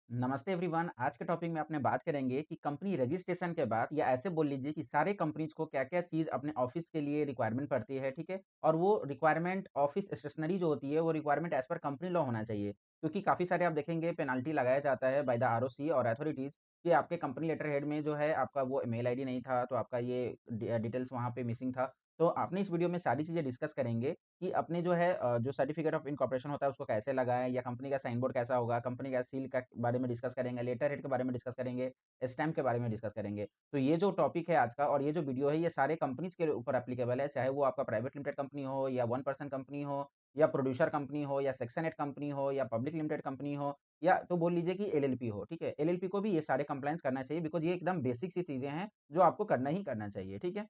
नमस्ते एवरीवन। आज के टॉपिक में अपने बात करेंगे कि कंपनी रजिस्ट्रेशन के बाद या ऐसे बोल लीजिए कि सारे कंपनीज को क्या-क्या चीज़ अपने ऑफिस के लिए रिक्वायरमेंट पड़ती है, ठीक है? और वो रिक्वायरमेंट ऑफिस स्टेशनरी जो होती है, वो requirement as per company law होना चाहिए। क्योंकि काफ़ी सारे आप देखेंगे पेनल्टी लगाया जाता है बाय द आरओसी और अथॉरिटीज़ कि आपके कंपनी लेटर हेड में जो है आपका वो मेल आईडी नहीं था, तो आपका ये डिटेल्स वहाँ पे मिसिंग था। तो आपने इस वीडियो में सारी चीज़ें डिस्कस करेंगे कि अपने जो है जो सर्टिफिकेट ऑफ इनकॉर्पोरेशन होता है उसको कैसे लगाएँ या कंपनी का साइन बोर्ड कैसा होगा, कंपनी का सील का बारे में डिस्कस करेंगे, लेटर हेड के बारे में डिस्कस करेंगे, स्टैम्प के बारे में डिस्कस करेंगे। तो ये जो टॉपिक है आज का और ये जो वीडियो है ये सारे कंपनीज़ के ऊपर एप्लीकेबल है, चाहे वो आपका प्राइवेट लिमिटेड कंपनी हो या वन पर्सन कंपनी हो या प्रोड्यूसर कंपनी हो या सेक्शन 8 कंपनी हो या पब्लिक लिमिटेड कंपनी हो या तो बोल लीजिए कि एलएलपी हो, ठीक है? एलएलपी को भी ये सारे कंप्लायंस करना चाहिए बिकॉज़ ये एकदम बेसिक सी चीज़ें हैं, जो आपको करना ही करना चाहिए, ठीक है?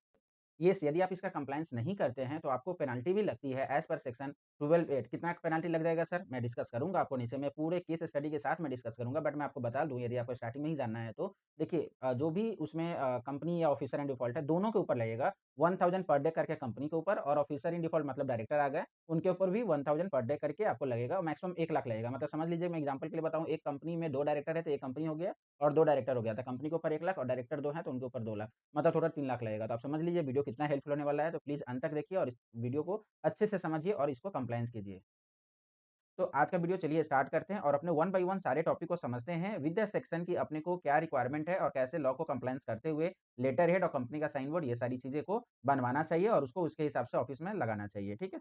येस, यदि आप इसका कंप्लायंस नहीं करते हैं, तो आपको पेनल्टी भी लगती है एज़ पर सेक्शन 12(8) कितना पेनल्टी लग जाएगा सर? मैं डिस्कस करूँगा आपको नीचे मैं पूरे केस स्टडी के साथ मैं डिस्कस करूँगा, बट मैं आपको बता दूँ यदि आपको स्टार्टिंग में ही जानना है तो देखिए जो भी उसमें कंपनी या ऑफिसर इन डिफ़ॉल्ट है, दोनों के ऊपर लगेगा 1000 पर डे करके कंपनी के ऊपर और ऑफिसर इन डिफ़ॉल्ट मतलब डायरेक्टर आ गए, उनके ऊपर भी 1000 पर डे करके आपको लगेगा, मैक्सिमम 1 लाख लगेगा। मतलब समझ लीजिए मैं एग्ज़ाम्पल के लिए बताऊँ, एक कंपनी में 2 डायरेक्टर है, तो एक कंपनी हो गया और 2 डायरेक्टर हो गया, तो कंपनी के ऊपर 1 लाख और डायरेक्टर 2 हैं, तो उनके ऊपर 2 लाख। मतलब टोटल 3 लाख लगेगा। तो आप समझ लीजिए वीडियो कितना हेल्पफुल होने वाला है, तो प्लीज़ अंत तक देखिए और इस वीडियो को अच्छे से समझिए और इसको कंप्लायंस कीजिए। तो आज का वीडियो चलिए स्टार्ट करते हैं और अपने वन बाय वन सारे टॉपिक को समझते हैं विद द सेक्शन की अपने को क्या रिक्वायरमेंट है और कैसे लॉ को कंप्लायंस करते हुए लेटर हेड और कंपनी का साइन बोर्ड ये सारी चीज़ें को बनवाना चाहिए और उसको उसके हिसाब से ऑफिस में लगाना चाहिए, ठीक है?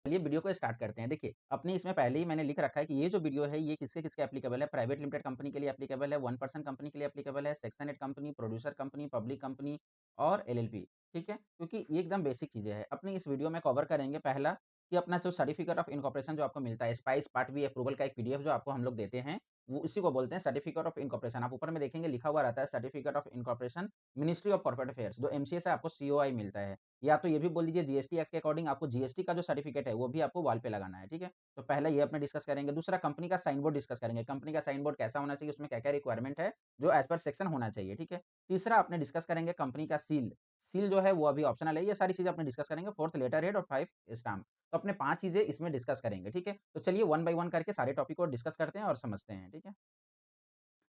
चलिए वीडियो को स्टार्ट करते हैं। देखिए, अपने इसमें पहले ही मैंने लिख रखा है कि ये जो वीडियो है ये किसके-किसके एप्लीकेबल है, प्राइवेट लिमिटेड कंपनी के लिए एप्लीकेबल है, वन पर्सन कंपनी के लिए एप्लीकेबल है, section 8 company, producer company, public company और एलएलपी, ठीक है? क्योंकि ये एकदम बेसिक चीज़ें हैं। अपने इस वीडियो में कवर करेंगे पहला कि अपना जो सर्टिफिकेट ऑफ इनकॉर्पोरेशन जो आपको मिलता है, स्पाइस पार्ट बी अप्रूवल का एक पीडीएफ जो आपको हम लोग देते हैं, वो उसी को बोलते हैं सर्टिफिकेट ऑफ इनकॉर्पोरेशन। आप ऊपर में देखेंगे लिखा हुआ रहता है certificate of incorporation, ministry of corporate affairs, जो एमसीए से आपको सीओआई मिलता है। या तो ये भी बोल दीजिए जीएसटी एक्ट के अकॉर्डिंग आपको जीएसटी का जो सर्टिफिकेट है, वो भी आपको वॉल पे लगाना है, ठीक है? तो पहला ये अपने डिस्कस करेंगे, दूसरा कंपनी का साइन बोर्ड डिस्कस करेंगे, कंपनी का साइन बोर्ड कैसा होना चाहिए, उसमें क्या-क्या रिक्वायरमेंट है, जो एज़ पर सेक्शन होना चाहिए, ठीक है? तीसरा अपने डिस्कस करेंगे कंपनी का सील, सील जो है वो अभी ऑप्शनल है, ये सारी चीज़ें अपने डिस्कस करेंगे, फोर्थ लेटर हेड और 5 स्टाम्प। तो अपने 5 चीज़ें इसमें डिस्कस करेंगे, ठीक है? तो चलिए वन बाय वन करके सारे टॉपिक को डिस्कस करते हैं और समझते हैं, ठीक है?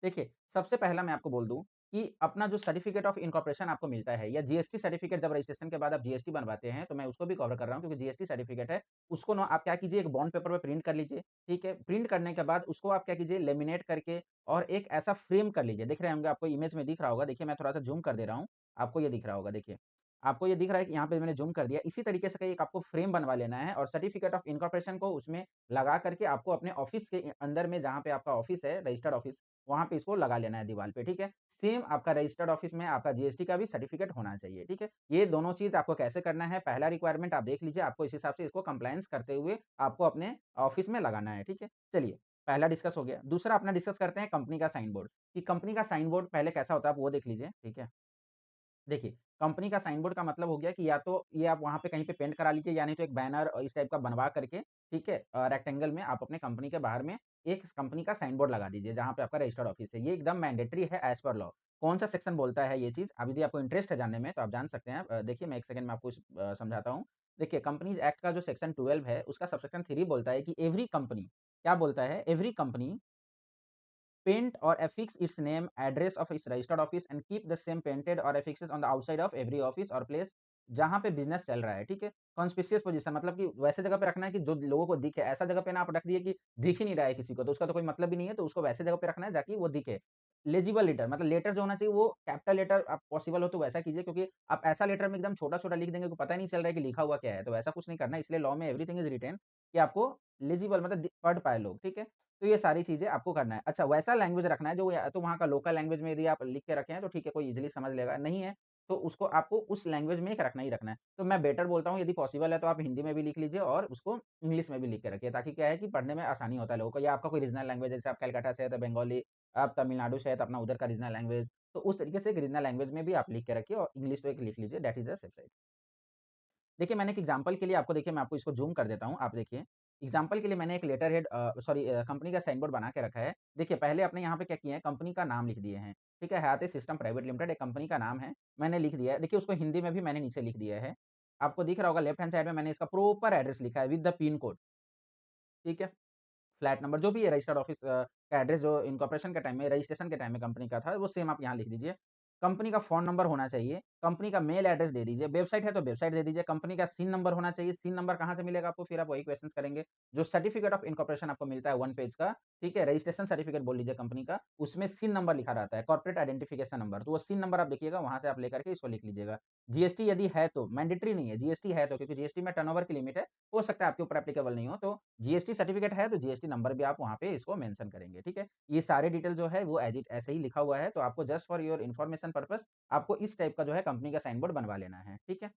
देखिए, सबसे पहला मैं आपको बोल दूँ कि अपना जो सर्टिफिकेट ऑफ इनकॉर्पोरेशन आपको मिलता है या जीएसटी सर्टिफिकेट जब रजिस्ट्रेशन के बाद आप जीएसटी बनवाते हैं, तो मैं उसको भी कवर कर रहा हूँ क्योंकि जीएसटी सर्टिफिकेट है, उसको ना आप क्या कीजिए एक बॉन्ड पेपर पे प्रिंट कर लीजिए, ठीक है? प्रिंट करने के बाद उसको आप क्या कीजिए लेमिनेट करके और एक ऐसा फ्रेम कर लीजिए, दिख रहे होंगे आपको इमेज में दिख रहा होगा, देखिए मैं थोड़ा-सा ज़ूम कर दे रहा हूँ, आपको ये दिख रहा होगा देखिए। आपको ये दिख रहा है कि यहाँ पे मैंने ज़ूम कर दिया, इसी तरीके से एक आपको फ्रेम बनवा लेना है और सर्टिफिकेट ऑफ इनकॉर्पोरेशन को उसमें लगा करके आपको अपने ऑफिस के अंदर में जहाँ पे आपका ऑफिस है, रजिस्टर्ड ऑफिस वहाँ पे इसको लगा लेना है दीवाल पे, ठीक है? सेम आपका रजिस्टर्ड ऑफिस में आपका जीएसटी का भी सर्टिफिकेट होना चाहिए, ठीक है? ये दोनों चीज़ आपको कैसे करना है, पहला रिक्वायरमेंट आप देख लीजिए, आपको इस हिसाब से इसको कंप्लायंस करते हुए आपको अपने ऑफिस में लगाना है, ठीक है? चलिए, पहला डिस्कस हो गया। दूसरा अपना डिस्कस करते हैं कंपनी का साइन बोर्ड, कि कंपनी का साइन बोर्ड पहले कैसा होता है, आप वो देख लीजिए, ठीक है? देखिए, कंपनी का साइन बोर्ड का मतलब हो गया कि या तो ये आप वहाँ पे कहीं पे पेंट करा लीजिए या नहीं तो एक बैनर इस टाइप का बनवा करके, ठीक है? रेक्टेंगल में आप अपने कंपनी के बाहर में एक कंपनी का साइन बोर्ड लगा दीजिए, जहाँ पे आपका रजिस्टर्ड ऑफिस है। ये एकदम मैंडेटरी है एज़ पर लॉ। कौन-सा सेक्शन बोलता है ये चीज़? अब यदि आपको इंटरेस्ट है जानने में तो आप जान सकते हैं। देखिए मैं 1 सेकंड में आपको समझाता हूँ। देखिए कंपनीज़ एक्ट का जो सेक्शन 12 है, उसका सबसेक्शन 3 बोलता है कि एवरी कंपनी क्या बोलता है? Every company paint or affix its name, address of its registered office and keep the same painted or affixes on the outside of every office or place जहाँ पे बिज़नेस चल रहा है, ठीक है? कॉन्स्पिशियस पोज़ीशन मतलब कि वैसे जगह पे रखना है कि जो लोगों को दिखे, ऐसा जगह पे ना आप रख दिए कि दिख ही नहीं रहा है किसी को, तो उसका तो कोई मतलब ही नहीं है, तो उसको वैसे जगह पे रखना है जाकि वो दिखे। लेजिबल लेटर मतलब लेटर जो होना चाहिए वो कैपिटल लेटर आप पॉसिबल हो तो वैसा कीजिए क्योंकि आप ऐसा लेटर में एकदम छोटा-छोटा लिख देंगे, को पता ही नहीं चल रहा है कि लिखा हुआ क्या है, तो वैसा कुछ नहीं करना है। इसलिए लॉ में एवरीथिंग इज़ रिटेन कि आपको लेजिबल मतलब पढ़ पाएँ लोग, ठीक है? तो ये सारी चीज़ें आपको करना है। अच्छा वैसा लैंग्वेज रखना है जो या तो वहाँ का लोकल लैंग्वेज में यदि आप लिख के रखे हैं तो ठीक है, कोई ईज़िली समझ लेगा, नहीं है तो उसको आपको उस लैंग्वेज में एक रखना ही रखना है। तो मैं बेटर बोलता हूँ यदि पॉसिबल है तो आप हिंदी में भी लिख लीजिए और उसको इंग्लिश में भी लिख के रखिए ताकि क्या है कि पढ़ने में आसानी होता है लोगों को या आपका कोई रीजनल लैंग्वेज जैसे आप कलकत्ता से हैं तो बंगाली, आप तमिलनाडु से हैं तो अपना उधर का रीजनल लैंग्वेज, तो उस तरीके से एक रीजनल लैंग्वेज में भी आप लिख के रखिए और इंग्लिश में एक लिख लीजिए that is the safe side. देखिए, मैंने एक एग्ज़ाम्पल के लिए आपको देखिए मैं आपको इसको ज़ूम कर देता हूँ, आप देखिए। एग्ज़ाम्पल के लिए मैंने एक लेटर हेड कंपनी का साइन बोर्ड बना के रखा है। देखिए, पहले आपने यहाँ पे क्या किया है, कंपनी का नाम लिख दिए हैं, ठीक है? हयात सिस्टम प्राइवेट लिमिटेड एक कंपनी का नाम है, मैंने लिख दिया है। देखिए, उसको हिंदी में भी मैंने नीचे लिख दिया है। आपको दिख रहा होगा लेफ्ट हैंड साइड में मैंने इसका प्रॉपर एड्रेस लिखा है विद द पिन कोड, ठीक है? फ्लैट नंबर जो भी है रजिस्टर्ड ऑफिस का एड्रेस जो इनकॉर्पोरेशन के टाइम में, रजिस्ट्रेशन के टाइम में कंपनी का था, वो सेम आप यहाँ लिख दीजिए। कंपनी का फ़ोन नंबर होना चाहिए, कंपनी का मेल एड्रेस दे दीजिए, वेबसाइट है तो वेबसाइट दे दीजिए, कंपनी का सिन नंबर होना चाहिए, सिन नंबर कहाँ से मिलेगा आपको, फिर आप वही क्वेश्चंस करेंगे। जो सर्टिफिकेट ऑफ इनकॉर्पोरेशन आपको मिलता है 1 पेज का, ठीक है? रजिस्ट्रेशन सर्टिफिकेट बोल लीजिए कंपनी का, उसमें सिन नंबर लिखा रहता है, कॉर्पोरेट आइडेंटिफिकेशन नंबर, तो वो सिन नंबर आप देखिएगा, वहाँ से आप लेकर के इसको लिख लीजिएगा। जीएसटी यदि है तो, मैंडेटरी नहीं है, जीएसटी है तो, क्योंकि जीएसटी में टर्नओवर की लिमिट है, हो सकता है आपके ऊपर एप्लीकेबल नहीं हो, तो जीएसटी सर्टिफिकेट है तो जीएसटी नंबर भी आप वहाँ पे इसको मेंशन करेंगे, ठीक है? ये सारे डिटेल जो है वो एज़ इट ऐसे ही लिखा हुआ है, तो आपको just for your information purpose आपको इस टाइप का जो है कंपनी का साइन बोर्ड बनवा लेना है, ठीक है?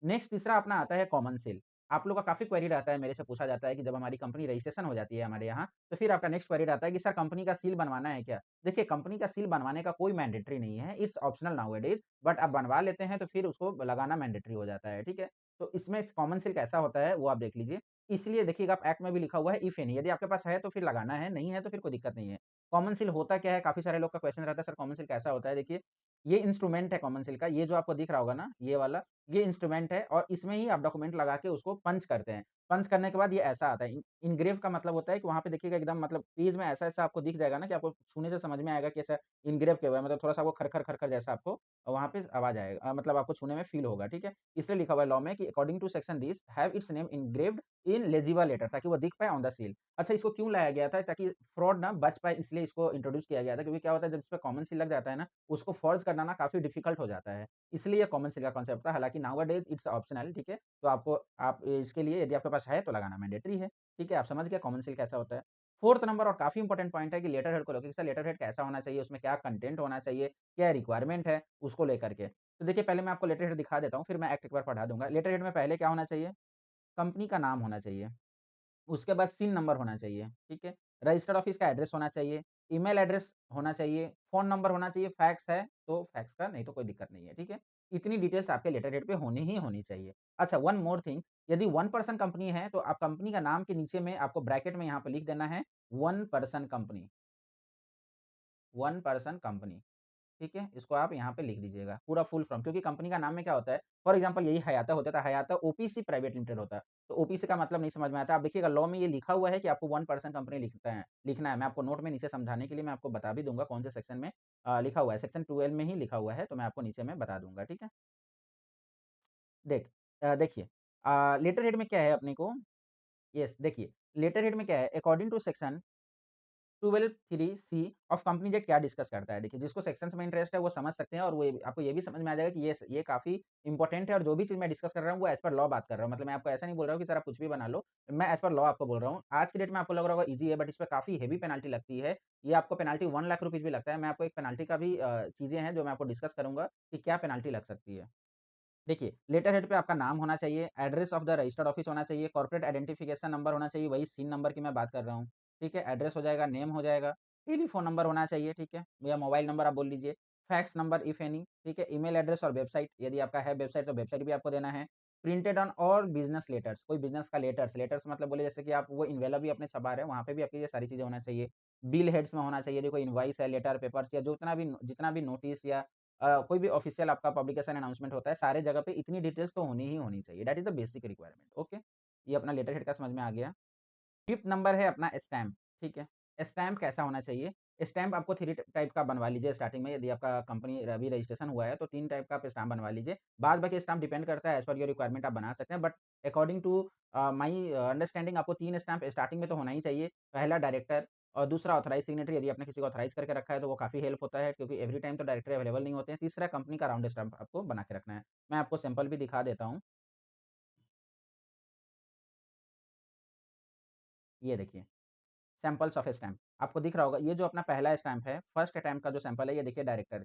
नेक्स्ट तीसरा अपना आता है कॉमन सेल। आप लोग का काफ़ी क्वेरी रहता है, मेरे से पूछा जाता है कि जब हमारी कंपनी रजिस्ट्रेशन हो जाती है हमारे यहाँ, तो फिर आपका नेक्स्ट क्वेरी रहता है कि सर कंपनी का सील बनवाना है क्या? देखिए कंपनी का सील बनवाने का कोई मैंडेटरी नहीं है, इट्स ऑप्शनल नाउअडेज़ बट आप बनवा लेते हैं तो फिर उसको लगाना मैंडेटरी हो जाता है, ठीक है? तो इसमें कॉमन सेल कैसा होता है वो आप देख लीजिए। इसलिए देखिएगा आप एक्ट में भी लिखा हुआ है इफ एनी, यदि आपके पास है तो फिर लगाना है, नहीं है तो फिर कोई दिक्कत नहीं है। कॉमन सेल होता क्या है? काफ़ी सारे लोग का क्वेश्चन रहता है सर कॉमन सेल कैसा होता है? देखिए, ये इंस्ट्रूमेंट है कॉमन सेल का, ये जो आपको दिख रहा होगा ना, ये वाला, ये इंस्ट्रूमेंट है और इसमें ही आप डॉक्यूमेंट लगा के उसको पंच करते हैं। पंच करने के बाद ये ऐसा आता है। इनग्रेव का मतलब होता है कि वहाँ पे देखिएगा एकदम मतलब पेज में ऐसा-ऐसा आपको दिख जाएगा ना कि आपको छूने से समझ में आएगा कि ऐसा इनग्रेव किया हुआ है। मतलब थोड़ा-सा वो खर-खर, खर-खर जैसा आपको वहाँ पे आवाज़ आएगा मतलब आपको छूने में फ़ील होगा, ठीक है? इसलिए लिखा हुआ है लॉ में कि according to section this have its name engraved in legible letter, ताकि वो दिख पाए ऑन द सील। अच्छा, इसको क्यों लाया गया था? ताकि फ्रॉड ना बच पाए, इसलिए इसको इंट्रोड्यूस किया गया था, क्योंकि क्या होता है जब इसपे कॉमन सील लग जाता है ना, उसको फ़ॉर्ज करना ना काफ़ी डिफ़िकल्ट हो जाता है। इसलिए ये कॉमन सेल का कॉन्सेप्ट था, हालाँकि नाउअडेज़ इट्स ऑप्शनल, ठीक है? तो आपको आप इसके लिए यदि आपके पास है तो लगाना मैंडेटरी है, ठीक है? आप समझ गए कॉमन सेल कैसा होता है। 4th नंबर और काफ़ी इंपोर्टेंट पॉइंट है कि लेटर हेड को लेके, सर लेटर हेड कैसा होना चाहिए, उसमें क्या कंटेंट होना चाहिए, क्या रिक्वायरमेंट है, उसको लेकर के। तो देखिए पहले मैं आपको लेटर हेड दिखा देता हूँ, फिर मैं एक्ट एक बार पढ़ा दूँगा। लेटर हेड में पहले क्या होना चाहिए? कंपनी का नाम होना चाहिए। उसके बाद सिन नंबर होना चाहिए, ठीक है? रजिस्टर्ड ऑफिस का एड्रेस होना चाहिए, ईमेल एड्रेस होना चाहिए, फ़ोन नंबर होना चाहिए, फैक्स है तो फैक्स का, नहीं तो कोई दिक्कत नहीं है, ठीक है? इतनी डिटेल्स आपके लेटर हेड पे होनी ही होनी चाहिए। अच्छा, वन मोर थिंग, यदि वन पर्सन कंपनी है तो आप कंपनी का नाम के नीचे में आपको ब्रैकेट में यहाँ पे लिख देना है one person company, one person company. ठीक है? इसको आप यहाँ पे लिख दीजिएगा, पूरा फुल फॉर्म, क्योंकि कंपनी का नाम में क्या होता है, फॉर एग्ज़ाम्पल यही हयाता होता था, हयाता ओपीसी प्राइवेट लिमिटेड होता। तो ओपीसी का मतलब नहीं समझ में आता। आप देखिएगा लॉ में ये लिखा हुआ है कि आपको वन पर्सन कंपनी लिखना है। मैं आपको नोट में नीचे समझाने के लिए मैं आपको बता भी दूँगा कौन से सेक्शन में लिखा हुआ है। सेक्शन 12 में ही लिखा हुआ है, तो मैं आपको नीचे में बता दूँगा, ठीक है? देखिए लेटर हेड में क्या है अपने को, यस देखिए, लेटर हेड में क्या है, according to section 12(3) C of companies act क्या डिस्कस करता है। देखिए जिसको सेक्शंस में इंटरेस्ट है वो समझ सकते हैं और वो आपको ये भी समझ में आ जाएगा कि ये काफ़ी इंपॉर्टेंट है और जो भी चीज़ मैं डिस्कस कर रहा हूँ वो एज़ पर लॉ बात कर रहा हूँ। मतलब मैं आपको ऐसा नहीं बोल रहा हूँ कि सर आप कुछ भी बना लो। मैं एज़ पर लॉ आपको बोल रहा हूँ। आज की डेट में आपको लग रहा होगा ईज़ी है, बट इस पे काफ़ी हेवी पेनल्टी लगती है। ये आपको पेनल्टी 1 लाख रुपीज़ भी लगता है। मैं आपको एक पेनल्टी का भी चीज़ें हैं जो मैं आपको डिस्कस करूँगा कि क्या पेनल्टी लग सकती है। देखिए, लेटर हेड पे आपका नाम होना चाहिए, address of the registered office होना चाहिए, कॉर्पोरेट आइडेंटिफिकेशन नंबर होना चाहिए, वही सिन नंबर की मैं बात कर रहा हूँ, ठीक है? एड्रेस हो जाएगा, नेम हो जाएगा, टेलीफ़ोन नंबर होना चाहिए, ठीक है? या मोबाइल नंबर आप बोल लीजिए, फैक्स नंबर इफ एनी, ठीक है? ईमेल एड्रेस और वेबसाइट, यदि आपका है वेबसाइट तो वेबसाइट भी आपको देना है। प्रिंटेड ऑन और बिज़नेस लेटर्स, कोई बिज़नेस का लेटर्स, लेटर्स मतलब बोले जैसे कि आप वो इन्वेलप भी अपने छपा रहे हैं, वहाँ पे भी आपकी ये सारी चीज़ें होना चाहिए। बिल हेड्स में होना चाहिए, देखो इनवॉइस है, लेटर, पेपर्स या जितना भी नोटिस या कोई भी ऑफिशियल आपका पब्लिकेशन अनाउंसमेंट होता है, सारे जगह पे इतनी डिटेल्स तो होनी ही होनी चाहिए। That is the basic requirement, okay? ये अपना लेटर हेड का समझ में आ गया। 5th नंबर है अपना स्टैम्प, ठीक है? स्टैम्प कैसा होना चाहिए? स्टैम्प आपको 3 टाइप का बनवा लीजिए स्टार्टिंग में, यदि आपका कंपनी अभी रजिस्ट्रेशन हुआ है तो 3 टाइप का आप स्टैम्प बनवा लीजिए। बाद बाकी स्टैम्प डिपेंड करता है, एज़ पर योर रिक्वायरमेंट आप बना सकते हैं, but according to my understanding आपको 3 स्टैम्प स्टार्टिंग में तो होना ही चाहिए। पहला डायरेक्टर और दूसरा ऑथराइज़ सिग्नेटरी, यदि आपने किसी को ऑथराइज़ करके रखा है तो वो काफ़ी हेल्प होता है, क्योंकि एवरी टाइम तो डायरेक्टर अवेलेबल नहीं होते हैं। तीसरा कंपनी का राउंड स्टैम्प आपको बना के रखना है। मैं आपको सैंपल भी दिखा देता हूँ। ये देखिए, सैंपल्स ऑफ स्टैम्प आपको दिख रहा होगा। ये जो अपना पहला स्टैम्प है, फर्स्ट अटैम्प्ट का जो सैंपल है, ये देखिए डायरेक्टर,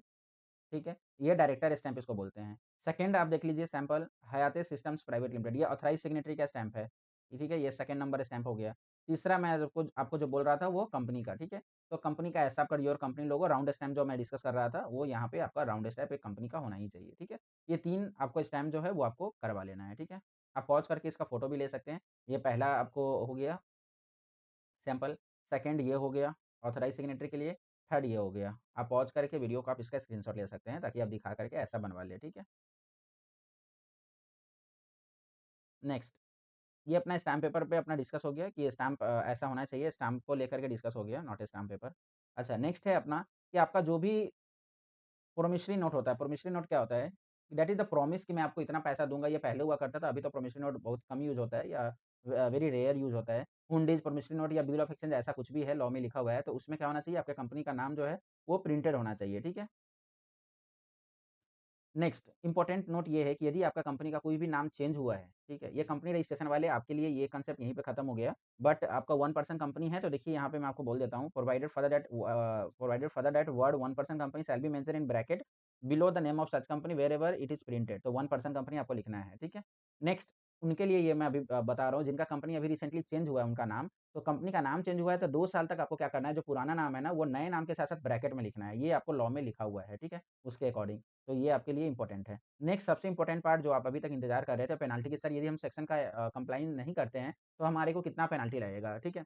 ठीक है? ये डायरेक्टर स्टैम्प इसको बोलते हैं। सेकंड आप देख लीजिए sample, Hayate systems private limited, ये ऑथराइज़्ड सिग्नेटरी का स्टैम्प है। ठीक है? ये सेकंड नंबर स्टैम्प हो गया। तीसरा मैं आपको आपको जो बोल रहा था वो कंपनी का, ठीक है? तो कंपनी का ऐसा per your company logo round stamp जो मैं डिस्कस कर रहा था, वो यहाँ पे आपका राउंड स्टैम्प एक कंपनी का होना ही चाहिए, ठीक है? ये 3 आपको स्टैम्प जो है वो आपको करवा लेना है, ठीक है? आप पॉज़ करके इसका फ़ोटो भी ले सकते हैं। ये पहला आपको हो गया सैंपल, सेकंड ये हो गया ऑथराइज़ सिग्नेटरी के लिए, थर्ड ये हो गया। आप पॉज़ करके वीडियो को आप इसका स्क्रीनशॉट ले सकते हैं ताकि आप दिखा करके ऐसा बनवा लें, ठीक है? नेक्स्ट ये अपना स्टैम्प पेपर पे अपना डिस्कस हो गया कि स्टैम्प ऐसा होना चाहिए, स्टैम्प को लेकर के डिस्कस हो गया, नॉट ए स्टैम्प पेपर। अच्छा, नेक्स्ट है अपना कि आपका जो भी प्रोमिसरी नोट होता है, प्रोमिसरी नोट क्या होता है? दैट इज़ द प्रॉमिस कि मैं आपको इतना पैसा दूँगा, ये पहले हुआ करता था, अभी तो प्रोमिसरी नोट बहुत कम यूज़ होता है या वेरी रेयर यूज़ होता है। हुंडीज़, प्रोमिसरी नोट या बिल ऑफ एक्सचेंज ऐसा कुछ भी है, लॉ में लिखा हुआ है, तो उसमें क्या होना चाहिए? आपके कंपनी का नाम जो है, वो प्रिंटेड होना चाहिए, ठीक है? नेक्स्ट इम्पोर्टेंट नोट ये है कि यदि आपका कंपनी का कोई भी नाम चेंज हुआ है, ठीक है? ये कंपनी रजिस्ट्रेशन वाले आपके लिए ये कांसेप्ट यहीं पे खत्म हो गया। बट आपका 1 पर्सन कंपनी है तो देखिए यहाँ पे मैं आपको बोल देता हूँ provided further that word 1 person company shall be mention in bracket below the name of such company wherever it is printed. तो 1 पर्सन कंपनी आपको लिखना है, ठीक है? नेक्स्ट उनके लिए ये मैं अभी बता रहा हूँ जिनका कंपनी अभी रिसेंटली चेंज हुआ है उनका नाम, तो कंपनी का नाम चेंज हुआ है तो 2 साल तक आपको क्या करना है, जो पुराना नाम है ना, वो नए नाम के साथ-साथ ब्रैकेट में लिखना है। ये आपको लॉ में लिखा हुआ है, ठीक है? उसके अकॉर्डिंग। तो ये आपके लिए इम्पोर्टेंट है। नेक्स्ट सबसे इम्पोर्टेंट पार्ट जो आप अभी तक इंतज़ार कर रहे थे पेनल्टी की सर यदि हम सेक्शन का कंप्लाइन नहीं करते हैं, तो हमारे को कितना पेनल्टी लगेगा, ठीक है?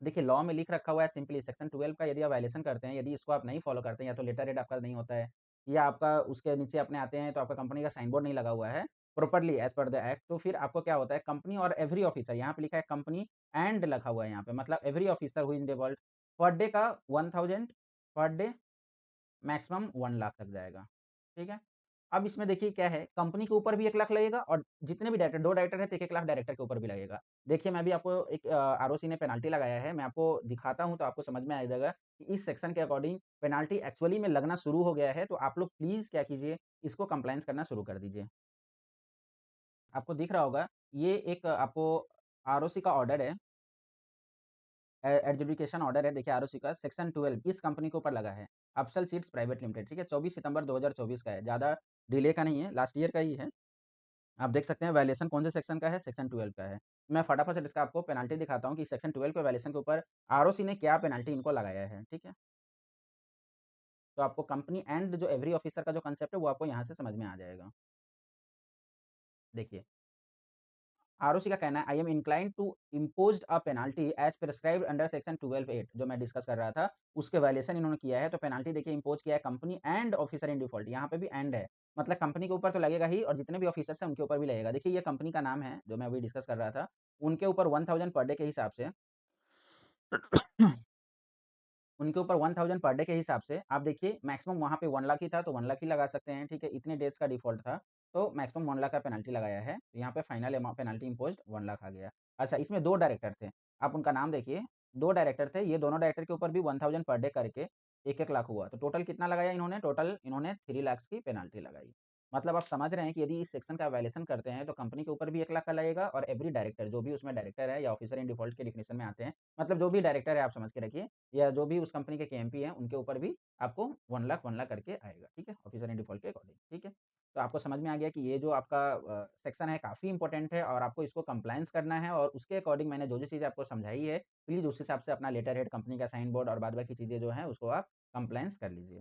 देखिए लॉ में लिख रखा हुआ है सिंपली सेक्शन 12 का यदि आप वायलेशन करते हैं, यदि इसको आप नहीं फॉलो करते हैं या तो लेटर हेड आपका नहीं होता है या आपका उसके नीचे अपने आते हैं तो आपका कंपनी का साइन बोर्ड नहीं लगा हुआ है properly as per the act तो फिर आपको क्या होता है कंपनी और एवरी ऑफिसर यहाँ पे लिखा है कंपनी एंड लिखा हुआ है यहाँ पे मतलब every officer who is devolved per day का 1000 पर डे मैक्सिमम 1 लाख तक जाएगा, ठीक है? अब इसमें देखिए क्या है, कंपनी के ऊपर भी 1 लाख लगेगा और जितने भी डायरेक्टर 2 डायरेक्टर हैं तो 1-1 लाख डायरेक्टर के ऊपर भी लगेगा। देखिए मैं भी आपको एक आरओसी ने पेनल्टी लगाया है, मैं आपको दिखाता हूँ तो आपको समझ में आ जाएगा कि इस सेक्शन के अकॉर्डिंग पेनल्टी एक्चुअली में लगना शुरू हो गया है, तो आप लोग प्लीज़ क्या कीजिए, इसको कंप्लायंस करना शुरू कर दीजिए। आपको दिख रहा होगा, ये एक आपको आरओसी का ऑर्डर है एडजुडिकेशन ऑर्डर है देखिए आरओसी का सेक्शन 12 इस कंपनी के ऊपर लगा है। अफसल सीड्स प्राइवेट लिमिटेड ठीक है, 24 सितंबर 2024 का है, ज़्यादा डिले का नहीं है, लास्ट ईयर का ही है। आप देख सकते हैं वायलेशन कौन से सेक्शन का है, सेक्शन 12 का है। मैं फटाफट से इसका आपको पेनल्टी दिखाता हूँ कि सेक्शन 12 के वायलेशन के ऊपर आरओसी ने क्या पेनल्टी इनको लगाया है, ठीक है? तो आपको कंपनी एंड जो एवरी ऑफिसर का जो कांसेप्ट है वो आपको यहाँ से समझ में आ जाएगा। देखिए आरओसी का कहना है I am inclined to imposed a penalty as prescribed under section 12(8) जो मैं डिस्कस कर रहा था, उसके वायलेशन इन्होंने किया है, तो पेनल्टी देखिए इम्पोज किया है company and officer in default, यहाँ पे भी एंड है। मतलब कंपनी के ऊपर तो लगेगा ही और जितने भी ऑफिसर्स हैं उनके ऊपर भी लगेगा। देखिए ये कंपनी का नाम है, जो मैं अभी डिस्कस कर रहा था, उनके ऊपर 1000 पर डे के हिसाब से उनके ऊपर 1000 पर डे के हिसाब से आप देखिए मैक्सिमम वहाँ पे 1 लाख ही था, तो 1 लाख ही लगा सकते हैं, ठीक है? इतने डेज़ का डिफ़ॉल्ट था, तो मैक्सिमम 1 लाख का पेनल्टी लगाया है। यहाँ पे फाइनल पेनल्टी इम्पोज़्ड 1 लाख आ गया। अच्छा इसमें 2 डायरेक्टर थे, आप उनका नाम देखिए, 2 डायरेक्टर थे, ये दोनों डायरेक्टर के ऊपर भी 1000 पर डे करके 1-1 लाख हुआ, तो टोटल कितना लगाया इन्होंने? टोटल इन्होंने 3 लाख्स की पेनल्टी लगाई। मतलब आप समझ रहे हैं कि यदि इस सेक्शन का वायलेशन करते हैं, तो कंपनी के ऊपर भी 1 लाख का लगेगा और एवरी डायरेक्टर जो भी उसमें डायरेक्टर है या ऑफिसर इन डिफ़ॉल्ट के डेफिनिशन में आते हैं, मतलब जो भी डायरेक्टर है आप समझ के रखिए या जो भी उस कंपनी के केएमपी हैं, उनके ऊपर भी आपको 1 लाख करके आएगा, ठीक है? ऑफिसर इन डिफ़ॉल्ट के अकॉर्डिंग, ठीक है? तो आपको समझ में आ गया कि ये जो आपका सेक्शन है काफ़ी इम्पोर्टेंट है और आपको इसको कंप्लायंस करना है और उसके अकॉर्डिंग मैंने जो-जो चीज़ें आपको समझाई है, प्लीज़ उस हिसाब से अपना लेटर हेड, कंपनी का साइन बोर्ड और बाद-बाकी चीज़ें जो हैं, उसको आप कंप्लायंस कर लीजिए।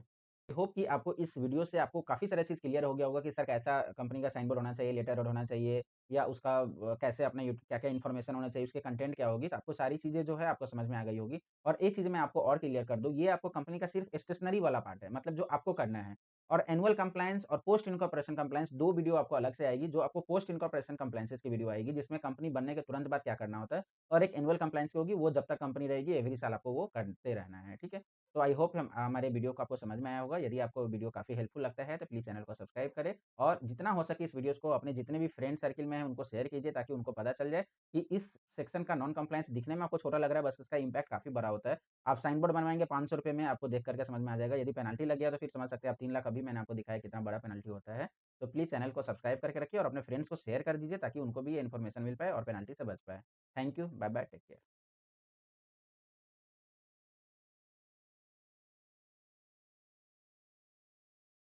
आई होप कि आपको इस वीडियो से आपको काफ़ी सारा चीज़ क्लियर हो गया होगा कि सर कैसा कंपनी का साइन बोर्ड होना चाहिए, लेटर हेड होना चाहिए या उसका कैसे अपना क्या-क्या इन्फॉर्मेशन होना चाहिए, उसके कंटेंट क्या होगी, तो आपको सारी चीज़ें जो है आपको समझ में आ गई होगी। और एक चीज़ मैं आपको और क्लियर कर दूँ, ये आपको कंपनी का सिर्फ़ स्टेशनरी वाला पार्ट है, मतलब जो आपको करना है। और एनुअल कंप्लायंस और पोस्ट इनकॉर्पोरेशन कंप्लायंस 2 वीडियो आपको अलग से आएगी, जो आपको पोस्ट इनकॉर्पोरेशन कंप्लायंसेस की वीडियो आएगी, जिसमें कंपनी बनने के तुरंत बाद क्या करना होता है और एक एनुअल कंप्लायंस की होगी, वो जब तक कंपनी रहेगी एवरी साल आपको वो करते रहना है, ठीक है? तो आई होप हम हमारे वीडियो को आपको समझ में आया होगा। यदि आपको वीडियो काफ़ी हेल्पफुल लगता है, तो प्लीज़ चैनल को सब्सक्राइब करें और जितना हो सके इस वीडियोज़ को अपने जितने भी फ्रेंड सर्किल में हैं, उनको शेयर कीजिए ताकि उनको पता चल जाए कि इस सेक्शन का नॉन कंप्लायंस दिखने में आपको छोटा लग रहा है, बस इसका इम्पैक्ट काफ़ी बड़ा होता है। आप साइन बोर्ड बनवाएँगे ₹500 में आपको देख कर के समझ में आ जाएगा। यदि पेनल्टी लग गया तो फिर समझ सकते हैं आप 3 लाख अभी मैंने आपको दिखाया कितना बड़ा पेनल्टी होता है। तो प्लीज़ चैनल को सब्सक्राइब करके रखिए और अपने फ्रेंड्स को शेयर कर दीजिए ताकि उनको भी ये इन्फॉर्मेशन मिल पाए और पेनल्टी से बच पाएँ। Thank you, bye bye, take care.